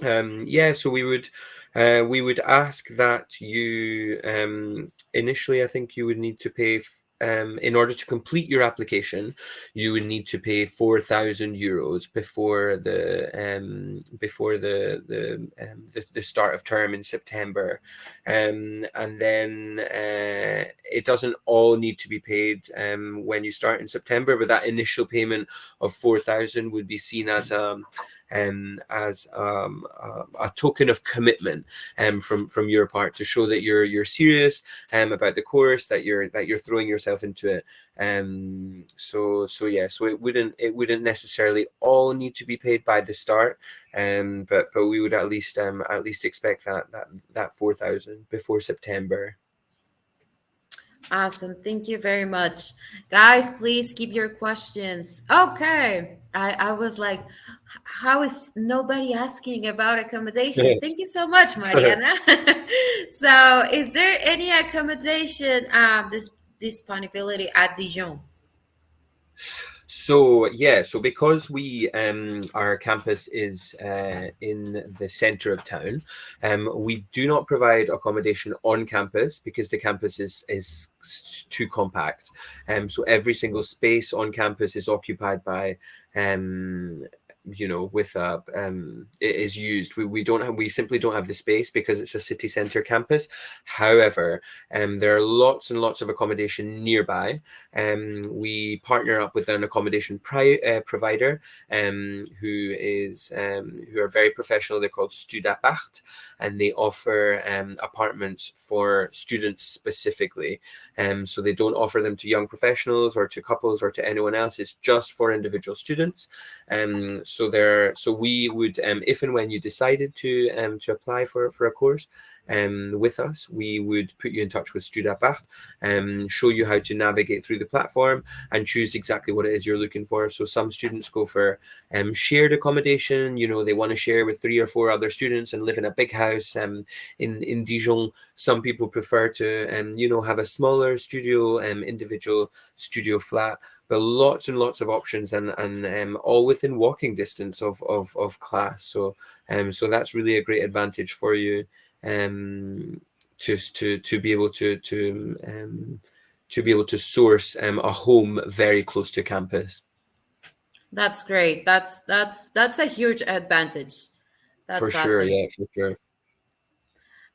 So we would ask that you initially, I think you would need to pay in order to complete your application, you would need to pay 4,000 euros before the start of term in September, and then it doesn't all need to be paid when you start in September, but that initial payment of 4,000 would be seen as a token of commitment from your part, to show that you're serious about the course, that you're throwing yourself into it. So it wouldn't necessarily all need to be paid by the start, but we would at least expect that 4,000 before September. Awesome. Thank you very much. Guys, please keep your questions. Okay. I was like, how is nobody asking about accommodation? Thank you so much, Mariana. So, is there any accommodation disponibility at Dijon? So because our campus is in the center of town, we do not provide accommodation on campus because the campus is too compact. So every single space on campus is occupied by it is used. We simply don't have the space because it's a city center campus. However, there are lots and lots of accommodation nearby. We partner up with an accommodation provider who are very professional. They're called Estudia, and they offer apartments for students specifically. So they don't offer them to young professionals or to couples or to anyone else. It's just for individual students. So we would, if and when you decided to apply for a course with us, we would put you in touch with Estudia, show you how to navigate through the platform and choose exactly what it is you're looking for. So some students go for shared accommodation. They want to share with 3 or 4 other students and live in a big house in Dijon. Some people prefer to have a smaller studio, individual studio flat. But lots and lots of options, and all within walking distance of class. So that's really a great advantage for you, to be able to source a home very close to campus. That's great. That's a huge advantage. That's for awesome. sure, yeah, for sure.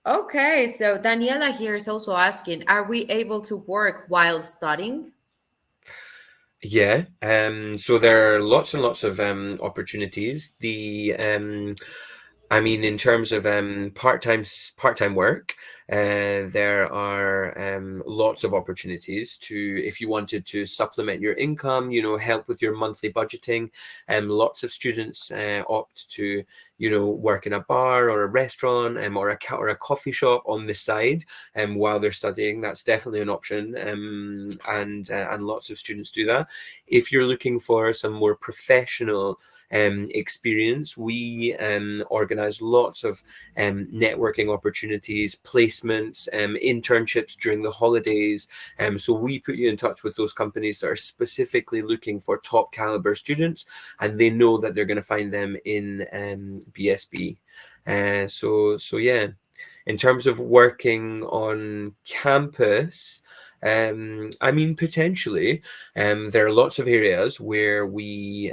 Okay, so Daniela here is also asking, are we able to work while studying? Yeah, so there are lots and lots of opportunities. In terms of part-time work, there are lots of opportunities if you wanted to supplement your income, help with your monthly budgeting. Lots of students opt to, work in a bar or a restaurant or a coffee shop on the side while they're studying. That's definitely an option, and lots of students do that. If you're looking for some more professional experience, we organize lots of networking opportunities, placements, internships during the holidays. So we put you in touch with those companies that are specifically looking for top caliber students, and they know that they're going to find them in BSB. So yeah, in terms of working on campus, I mean, potentially, there are lots of areas where we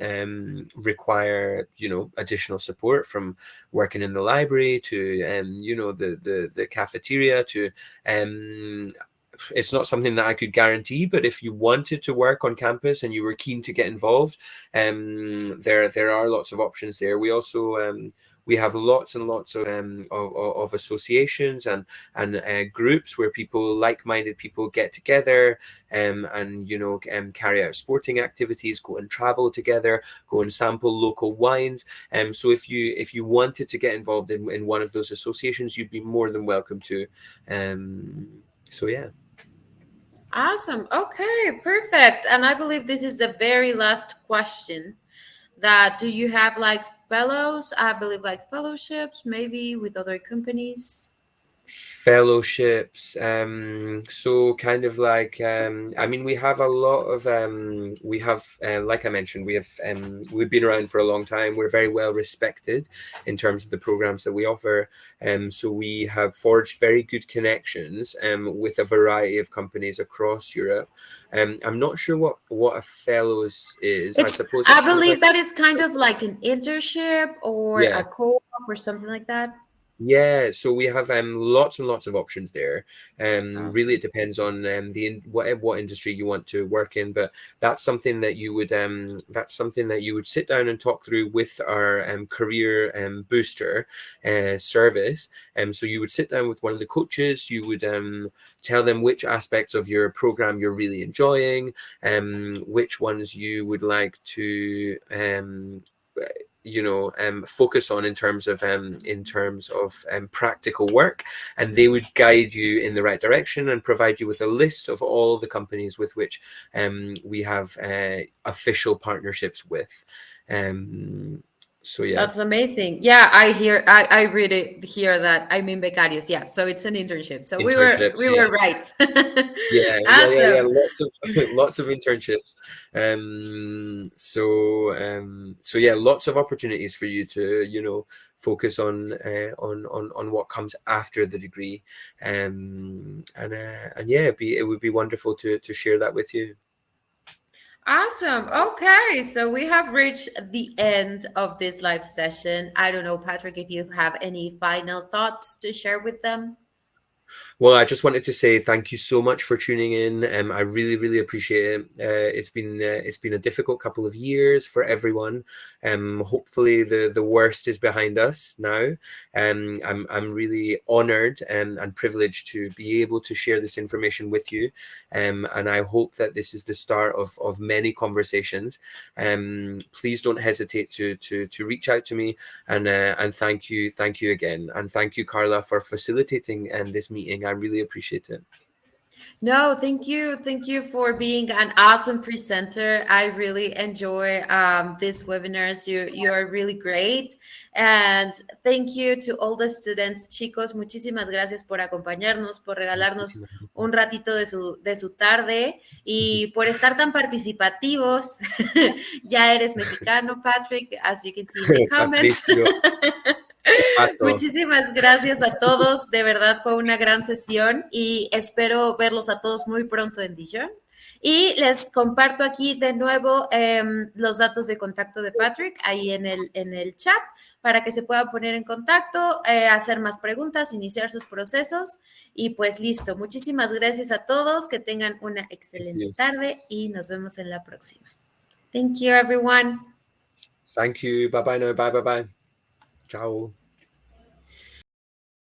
require, additional support, from working in the library to, the cafeteria to, it's not something that I could guarantee, but if you wanted to work on campus and you were keen to get involved, there are lots of options there. We also we have lots and lots of associations and groups where like-minded people get together and carry out sporting activities, go and travel together, go and sample local wines. So if you wanted to get involved in one of those associations, you'd be more than welcome to. So yeah. Awesome. Okay, perfect. And I believe this is the very last question. That do you have like fellows? I believe like fellowships, maybe with other companies. Fellowships, so kind of like, I mean, we have a lot of, we have, like I mentioned, we've been around for a long time. We're very well respected in terms of the programs that we offer. So we have forged very good connections with a variety of companies across Europe. I'm not sure what a fellows is. I suppose I it's kind of believe like, that is kind of like an internship or yeah. a co-op or something like that. Yeah, so we have lots and lots of options there. Really, Awesome. it depends on what industry you want to work in, but that's something that you would sit down and talk through with our career booster service. So you would sit down with one of the coaches. You would tell them which aspects of your program you're really enjoying, which ones you would like to focus on in terms of practical work, and they would guide you in the right direction and provide you with a list of all the companies with which we have official partnerships with. So yeah, That's amazing. Yeah, I really hear that. I mean, becarios. Yeah, so it's an internship. So we were internships. we Yeah. were right. Yeah. Awesome. Lots of internships. So yeah, lots of opportunities for you to focus on what comes after the degree. And yeah, it would be wonderful to share that with you. Awesome. Okay, so we have reached the end of this live session. I don't know, Patrick, if you have any final thoughts to share with them. Well, I just wanted to say thank you so much for tuning in. I really, really appreciate it. It's been a difficult couple of years for everyone. Hopefully the worst is behind us now. I'm really honoured and privileged to be able to share this information with you. And I hope that this is the start of many conversations. Please don't hesitate to reach out to me, and thank you again, and thank you, Carla, for facilitating this meeting. I really appreciate it. No, thank you. Thank you for being an awesome presenter. I really enjoy these webinars. You are really great. And thank you to all the students. Chicos, muchísimas gracias por acompañarnos, por regalarnos un ratito de su tarde y por estar tan participativos. Ya eres mexicano, Patrick, as you can see in the comments. Muchísimas gracias a todos, de verdad fue una gran sesión y espero verlos a todos muy pronto en Dijon. Y les comparto aquí de nuevo los datos de contacto de Patrick ahí en el chat para que se puedan poner en contacto, hacer más preguntas, iniciar sus procesos y pues listo. Muchísimas gracias a todos, que tengan una excelente tarde y nos vemos en la próxima. Thank you, everyone. Thank you. Bye-bye now. Bye. Ciao.